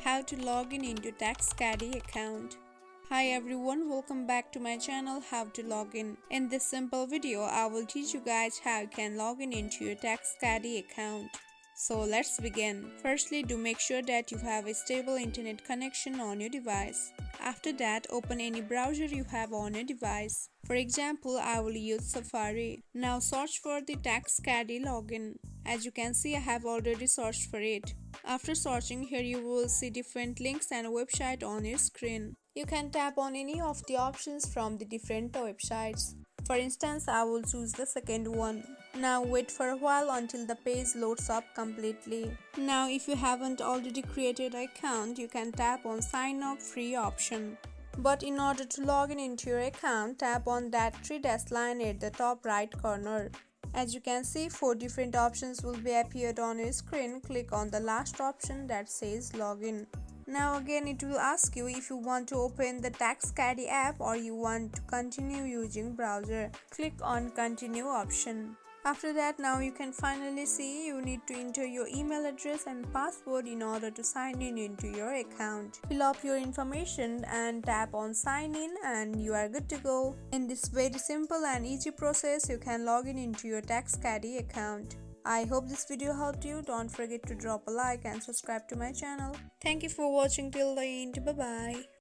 How to log in into TaxCaddy account. Hi everyone, welcome back to my channel How to Log In. In this simple video, I will teach you guys how you can log in into your TaxCaddy account. So let's begin. Firstly, do make sure that you have a stable internet connection on your device. After that, open any browser you have on your device. For example, I will use Safari. Now search for the TaxCaddy login. As you can see, I have already searched for it. After searching, here you will see different links and website on your screen. You can tap on any of the options from the different websites. For instance, I will choose the second one. Now wait for a while until the page loads up completely. Now if you haven't already created an account, you can tap on sign up free option. But in order to log in into your account, tap on that three dash line at the top right corner. As you can see, 4 different options will be appeared on your screen. Click on the last option that says login. Now again it will ask you if you want to open the TaxCaddy app or you want to continue using browser. Click on continue option. After that, now you can finally see you need to enter your email address and password in order to sign in into your account. Fill up your information and tap on sign in and you are good to go. In this very simple and easy process, you can log in into your TaxCaddy account. I hope this video helped you. Don't forget to drop a like and subscribe to my channel. Thank you for watching till the end. Bye bye.